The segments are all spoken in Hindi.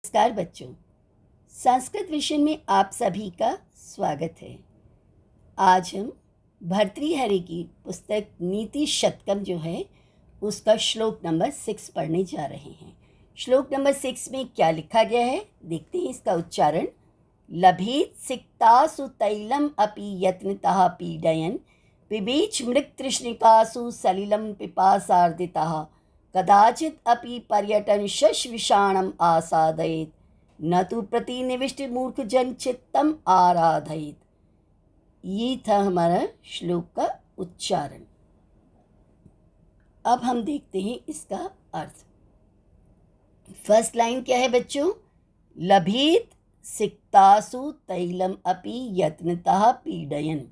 नमस्कार बच्चों, संस्कृत विषय में आप सभी का स्वागत है। आज हम भर्तृहरि की पुस्तक नीति शतकम जो है उसका श्लोक नंबर 6 पढ़ने जा रहे हैं। श्लोक नंबर 6 में क्या लिखा गया है देखते हैं इसका उच्चारण। लभेत सिक्तासु तैलम अपि यत्नतः पीडयन् पिबेच मृगतृष्णिकासु सलिलं पिपासार्दितः कदाचित् अपि पर्यटन शशविषाणम् आसादयेत् न तु प्रतिनिविष्ट मूर्ख जन चित्तम आराधयेत्। ये था हमारा श्लोक का उच्चारण। अब हम देखते हैं इसका अर्थ। फर्स्ट लाइन क्या है बच्चों? लभेत सिक्तासु तैलम अपि यत्नतः पीडयन्।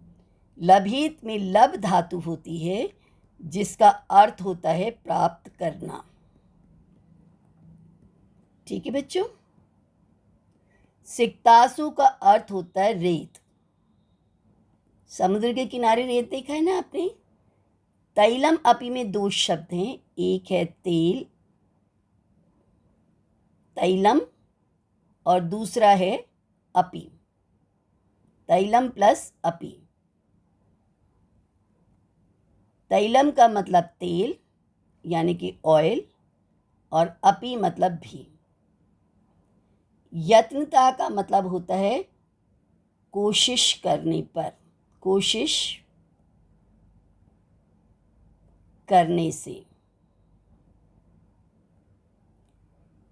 लभेत में लब धातु होती है जिसका अर्थ होता है प्राप्त करना। ठीक है बच्चों। सिक्तासु का अर्थ होता है रेत। समुद्र के किनारे रेत देखा है ना आपने। तैलम अपि में दो शब्द हैं, एक है तेल तैलम और दूसरा है अपि। तैलम प्लस अपि। तैलम का मतलब तेल यानी कि ऑयल और अपि मतलब भी। यत्नता का मतलब होता है कोशिश करने पर, कोशिश करने से।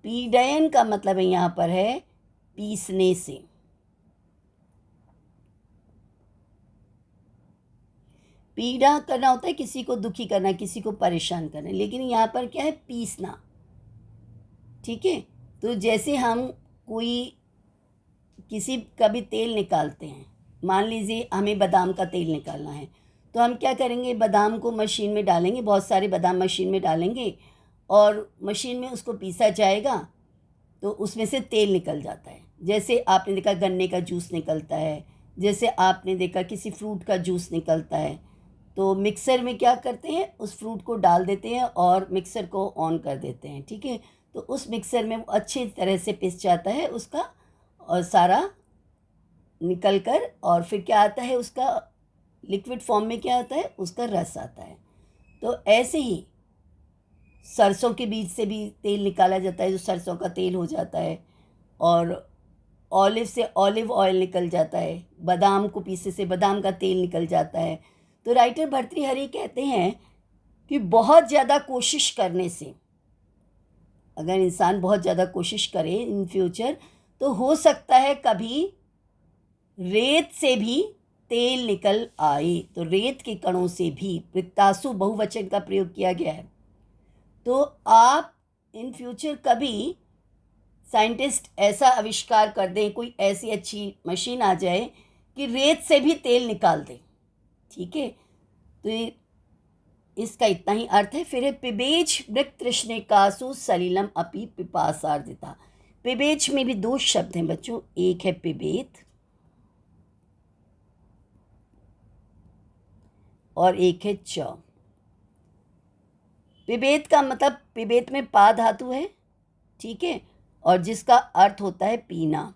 पीडयन का मतलब है यहाँ पर है पीसने से। पीड़ा करना होता है किसी को दुखी करना, किसी को परेशान करना, लेकिन यहाँ पर क्या है? पीसना। ठीक है। तो जैसे हम कोई किसी का भी तेल निकालते हैं, मान लीजिए हमें बादाम का तेल निकालना है, तो हम क्या करेंगे? बादाम को मशीन में डालेंगे, बहुत सारे बादाम मशीन में डालेंगे और मशीन में उसको पीसा जाएगा तो उसमें से तेल निकल जाता है। जैसे आपने देखा गन्ने का जूस निकलता है, जैसे आपने देखा किसी फ्रूट का जूस निकलता है, तो मिक्सर में क्या करते हैं? उस फ्रूट को डाल देते हैं और मिक्सर को ऑन कर देते हैं। ठीक है। तो उस मिक्सर में वो अच्छी तरह से पिस जाता है उसका, और सारा निकल कर, और फिर क्या आता है उसका लिक्विड फॉर्म में? क्या आता है? उसका रस आता है। तो ऐसे ही सरसों के बीज से भी तेल निकाला जाता है, जो सरसों का तेल हो जाता है, और ऑलिव से ऑलिव ऑयल निकल जाता है, बादाम को पीसने से बादाम का तेल निकल जाता है। तो राइटर भर्तृहरि कहते हैं कि बहुत ज़्यादा कोशिश करने से, अगर इंसान बहुत ज़्यादा कोशिश करे इन फ्यूचर, तो हो सकता है कभी रेत से भी तेल निकल आए। तो रेत के कणों से भी, पिक्तासु बहुवचन का प्रयोग किया गया है। तो आप इन फ्यूचर कभी साइंटिस्ट ऐसा आविष्कार कर दें, कोई ऐसी अच्छी मशीन आ जाए कि रेत से भी तेल निकाल दें। ठीक है। तो इसका इतना ही अर्थ है। फिर है पिबेच मृगतृष्णिकासु सलिलम अपि पिपासार्दिता। पिबेच में भी दो शब्द हैं बच्चों, एक है पिबेत और एक है च। पिबेत का मतलब, पिबेत में पा धातु है, ठीक है, और जिसका अर्थ होता है पीना।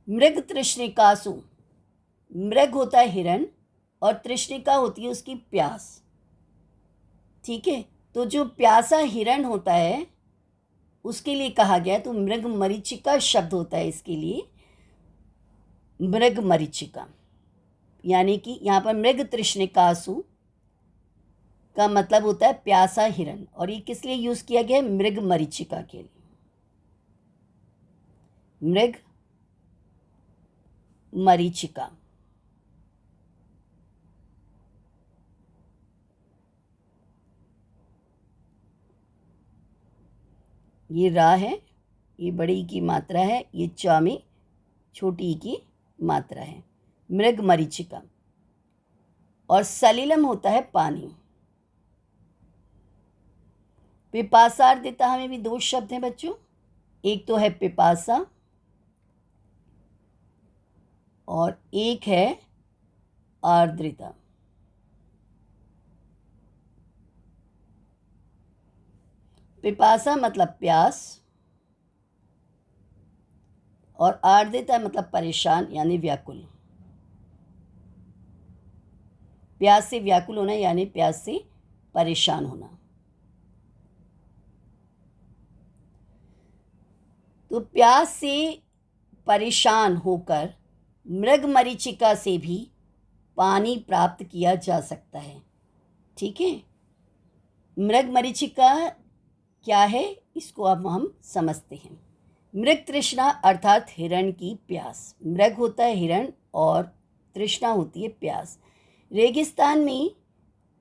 मृग तृष्णिकासु, मृग होता है हिरण और तृष्णिका होती है उसकी प्यास। ठीक है। तो जो प्यासा हिरण होता है उसके लिए कहा गया, तो मृग मरीचिका शब्द होता है इसके लिए, मृग मरीचिका। यानी कि यहाँ पर मृग तृष्णिकासु का मतलब होता है प्यासा हिरण, और ये किस लिए यूज किया गया है? मृग मरीचिका के लिए। मृग मरीचिका। ये रा है, ये बड़ी की मात्रा है, ये च में छोटी की मात्रा है, मृग मरीचिका। और सलिलम होता है पानी। पिपासार्दिता में भी दो शब्द हैं बच्चों, एक तो है पिपासा और एक है आर्द्रता। पिपासा मतलब प्यास, और आर्द्रता मतलब परेशान यानी व्याकुल। प्यास से व्याकुल होना यानी प्यास से परेशान होना। तो प्यास से परेशान होकर मृगमरीचिका से भी पानी प्राप्त किया जा सकता है। ठीक है, मृगमरीचिका क्या है इसको अब हम समझते हैं। मृग तृष्णा अर्थात हिरण की प्यास। मृग होता है हिरण और तृष्णा होती है प्यास। रेगिस्तान में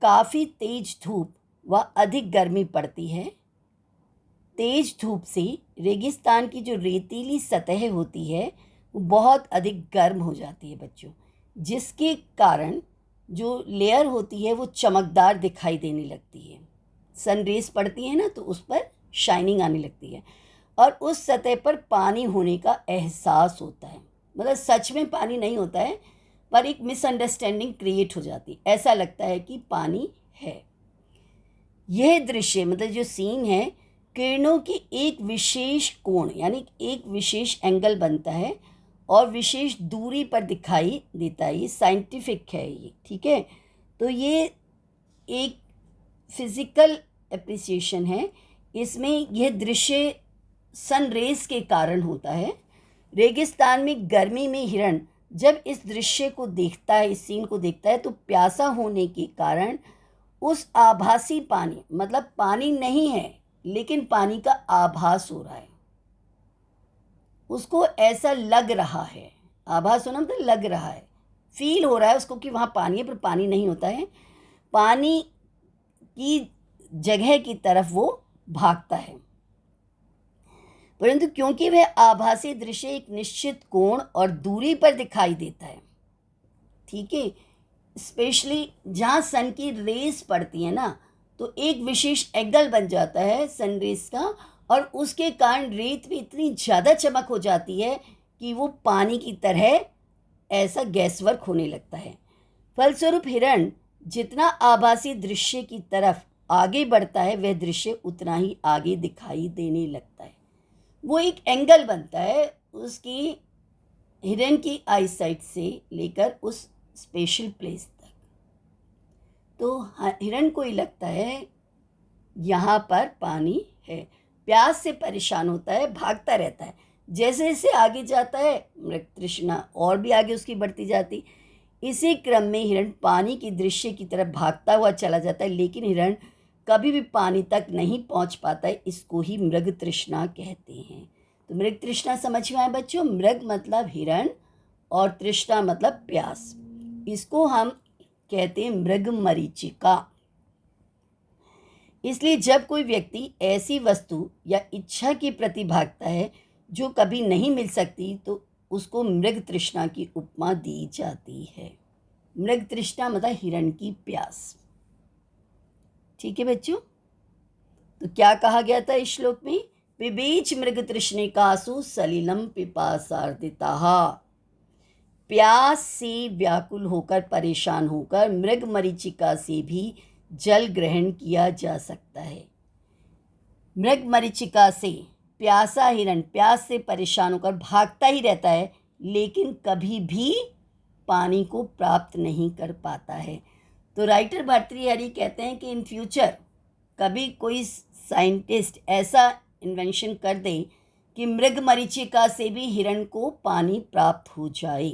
काफ़ी तेज धूप व अधिक गर्मी पड़ती है। तेज धूप से रेगिस्तान की जो रेतीली सतह होती है वो बहुत अधिक गर्म हो जाती है बच्चों, जिसके कारण जो लेयर होती है वो चमकदार दिखाई देने लगती है। सन रेज पड़ती है ना तो उस पर शाइनिंग आने लगती है और उस सतह पर पानी होने का एहसास होता है। मतलब सच में पानी नहीं होता है पर एक मिसअंडरस्टैंडिंग क्रिएट हो जाती है, ऐसा लगता है कि पानी है। यह दृश्य मतलब जो सीन है किरणों की एक विशेष कोण यानी एक विशेष एंगल बनता है और विशेष दूरी पर दिखाई देता है। ये साइंटिफिक है ये, ठीक है। तो ये एक फिज़िकल एप्रिसिएशन है। इसमें यह दृश्य सन रेज के कारण होता है। रेगिस्तान में गर्मी में हिरण जब इस दृश्य को देखता है, इस सीन को देखता है, तो प्यासा होने के कारण उस आभासी पानी मतलब पानी नहीं है लेकिन पानी का आभास हो रहा है, उसको ऐसा लग रहा है। आभास होना मतलब लग रहा है, फील हो रहा है उसको कि वहाँ पानी है पर पानी नहीं होता है। पानी की जगह की तरफ वो भागता है, परंतु क्योंकि वह आभासी दृश्य एक निश्चित कोण और दूरी पर दिखाई देता है, ठीक है, स्पेशली जहाँ सन की रेस पड़ती है ना तो एक विशेष एंगल बन जाता है सन रेस का और उसके कारण रेत में इतनी ज़्यादा चमक हो जाती है कि वो पानी की तरह ऐसा गैसवर्क होने लगता है। फलस्वरूप हिरण जितना आभासी दृश्य की तरफ आगे बढ़ता है वह दृश्य उतना ही आगे दिखाई देने लगता है। वो एक एंगल बनता है उसकी हिरण की आई साइट से लेकर उस स्पेशल प्लेस तक। तो हिरण को ही लगता है यहाँ पर पानी है, प्यास से परेशान होता है, भागता रहता है। जैसे जैसे आगे जाता है मृग तृष्णा और भी आगे उसकी बढ़ती जाती। इसी क्रम में हिरण पानी की दृश्य की तरफ भागता हुआ चला जाता है, लेकिन हिरण कभी भी पानी तक नहीं पहुंच पाता है। इसको ही मृग तृष्णा कहते हैं। तो मृग तृष्णा समझ में आए बच्चों? मृग मतलब हिरण और तृष्णा मतलब प्यास। इसको हम कहते हैं मृग मरीचिका। इसलिए जब कोई व्यक्ति ऐसी वस्तु या इच्छा के प्रति भागता है जो कभी नहीं मिल सकती तो उसको मृग तृष्णा की उपमा दी जाती है। मृग तृष्णा मतलब हिरण की प्यास। ठीक है बच्चों, तो क्या कहा गया था इस श्लोक में? पिबीच मृग तृष्णिकासु सलिलम पिपासार्दिताः। प्यास से व्याकुल होकर परेशान होकर मृग मरीचिका से भी जल ग्रहण किया जा सकता है। मृग मरीचिका से प्यासा हिरण प्यास से परेशान होकर भागता ही रहता है लेकिन कभी भी पानी को प्राप्त नहीं कर पाता है। तो राइटर भर्तृहरि कहते हैं कि इन फ्यूचर कभी कोई साइंटिस्ट ऐसा इन्वेंशन कर दे कि मृग मरीचिका से भी हिरण को पानी प्राप्त हो जाए।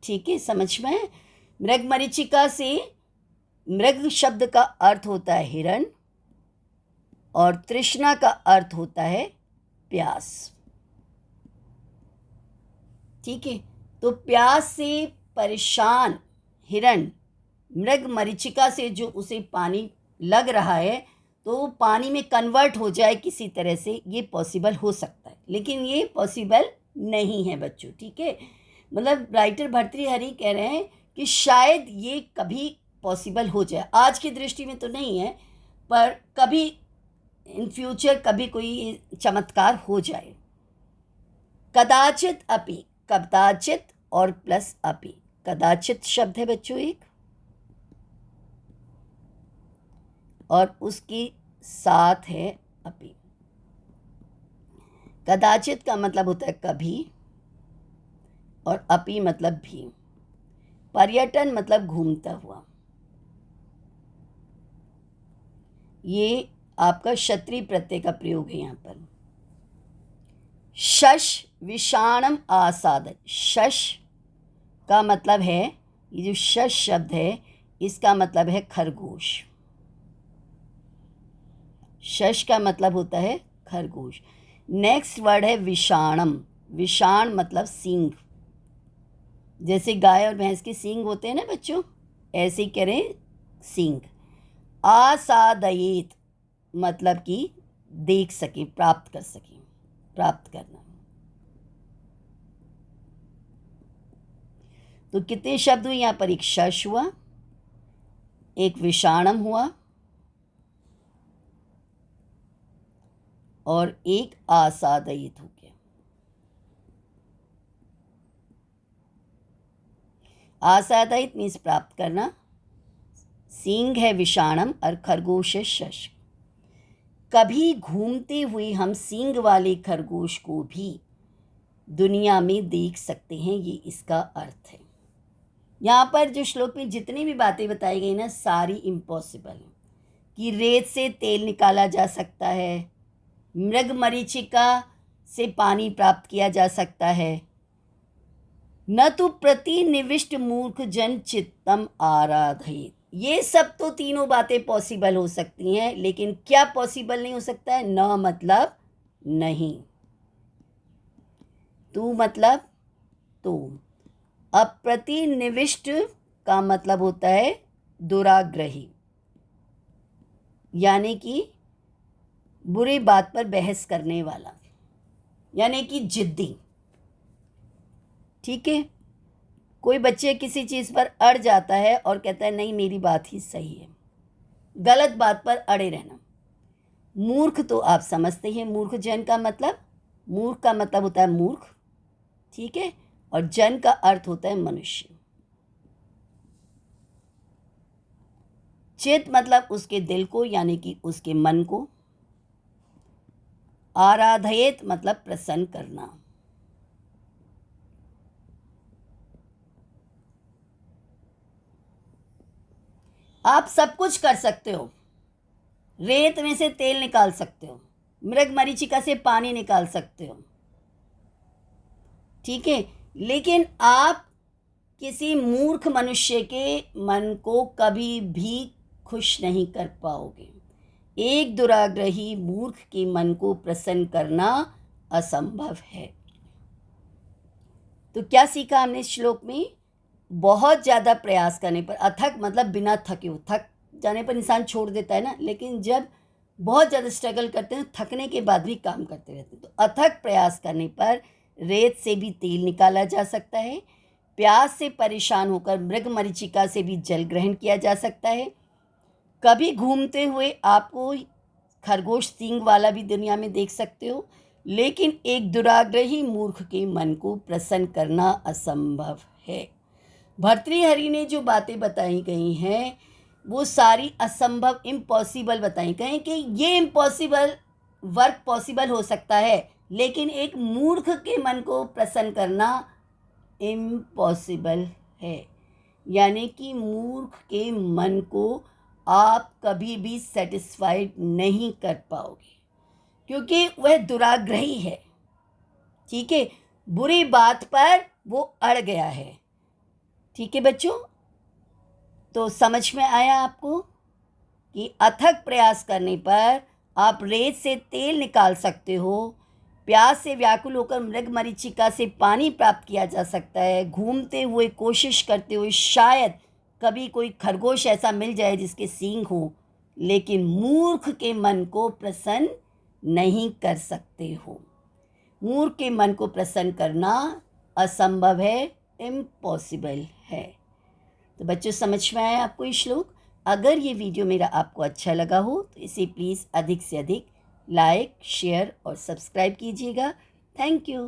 ठीक है, समझ में? मृग मरीचिका से मृग शब्द का अर्थ होता है हिरण और तृष्णा का अर्थ होता है प्यास। ठीक है, तो प्यास से परेशान हिरण मृग मरीचिका से जो उसे पानी लग रहा है तो वो पानी में कन्वर्ट हो जाए किसी तरह से, ये पॉसिबल हो सकता है, लेकिन ये पॉसिबल नहीं है बच्चों। ठीक है, मतलब राइटर भर्तृहरि कह रहे हैं कि शायद ये कभी पॉसिबल हो जाए। आज की दृष्टि में तो नहीं है पर कभी इन फ्यूचर कभी कोई चमत्कार हो जाए। कदाचित अपि, कदाचित और प्लस अपि, कदाचित शब्द है बच्चों एक, और उसके साथ है अपि। कदाचित का मतलब होता है कभी, और अपि मतलब भी। पर्यटन मतलब घूमता हुआ। ये आपका क्षत्रिय प्रत्यय का प्रयोग है यहाँ पर। शश विषाणम आसादत। शश का मतलब है, ये जो शश शब्द है इसका मतलब है खरगोश। शश का मतलब होता है खरगोश। नेक्स्ट वर्ड है विषाणम। विषाण मतलब सींग। जैसे गाय और भैंस के सींग होते हैं ना बच्चों, ऐसे ही करें सींग। आसादयेत मतलब कि देख सके, प्राप्त कर सके, प्राप्त करना। तो कितने शब्द हुए यहाँ पर? एक शश हुआ, एक विषाणम हुआ, और एक आसादयित हो गया। आसादयित मीन्स प्राप्त करना, सींग है विषाणम और खरगोश है शश। कभी घूमते हुए हम सींग वाले खरगोश को भी दुनिया में देख सकते हैं, ये इसका अर्थ है। यहाँ पर जो श्लोक में जितनी भी बातें बताई गई ना, सारी इम्पॉसिबल है। कि रेत से तेल निकाला जा सकता है, मृग मरीचिका से पानी प्राप्त किया जा सकता है, न तो प्रतिनिविष्ट मूर्ख जन चित्तम आराधयेत। ये सब तो तीनों बातें पॉसिबल हो सकती हैं, लेकिन क्या पॉसिबल नहीं हो सकता है? न मतलब नहीं, तू मतलब तो। अप्रतिनिविष्ट का मतलब होता है दुराग्रही, यानी कि बुरी बात पर बहस करने वाला, यानी कि जिद्दी। ठीक है, कोई बच्चे किसी चीज़ पर अड़ जाता है और कहता है नहीं मेरी बात ही सही है, गलत बात पर अड़े रहना। मूर्ख तो आप समझते हैं, मूर्ख जन का मतलब, मूर्ख का मतलब होता है मूर्ख, ठीक है, और जन का अर्थ होता है मनुष्य। चित मतलब उसके दिल को, यानी कि उसके मन को। आराधयेत मतलब प्रसन्न करना। आप सब कुछ कर सकते हो, रेत में से तेल निकाल सकते हो, मृग मरीचिका से पानी निकाल सकते हो, ठीक है, लेकिन आप किसी मूर्ख मनुष्य के मन को कभी भी खुश नहीं कर पाओगे। एक दुराग्रही मूर्ख के मन को प्रसन्न करना असंभव है। तो क्या सीखा हमने इस श्लोक में? बहुत ज़्यादा प्रयास करने पर, अथक मतलब बिना थके हो, थक जाने पर इंसान छोड़ देता है ना, लेकिन जब बहुत ज़्यादा स्ट्रगल करते हैं, थकने के बाद भी काम करते रहते हैं। तो अथक प्रयास करने पर रेत से भी तेल निकाला जा सकता है, प्यास से परेशान होकर मृग मरीचिका से भी जल ग्रहण किया जा सकता है। कभी घूमते हुए आपको खरगोश सींग वाला भी दुनिया में देख सकते हो, लेकिन एक दुराग्रही मूर्ख के मन को प्रसन्न करना असंभव है। भर्तृहरि ने जो बातें बताई गई हैं वो सारी असंभव, इम्पॉसिबल बताई गई कि ये इम्पॉसिबल वर्क पॉसिबल हो सकता है, लेकिन एक मूर्ख के मन को प्रसन्न करना इम्पॉसिबल है। यानी कि मूर्ख के मन को आप कभी भी सेटिस्फाइड नहीं कर पाओगे, क्योंकि वह दुराग्रही है, ठीक है, बुरी बात पर वो अड़ गया है। ठीक है बच्चों, तो समझ में आया आपको कि अथक प्रयास करने पर आप रेत से तेल निकाल सकते हो, प्यास से व्याकुल होकर मृग मरीचिका से पानी प्राप्त किया जा सकता है, घूमते हुए कोशिश करते हुए शायद कभी कोई खरगोश ऐसा मिल जाए जिसके सींग हो, लेकिन मूर्ख के मन को प्रसन्न नहीं कर सकते हो। मूर्ख के मन को प्रसन्न करना असंभव है, इम्पॉसिबल है। तो बच्चों समझ में आया आपको ये श्लोक? अगर ये वीडियो मेरा आपको अच्छा लगा हो तो इसे प्लीज़ अधिक से अधिक लाइक, शेयर और सब्सक्राइब कीजिएगा। Thank you.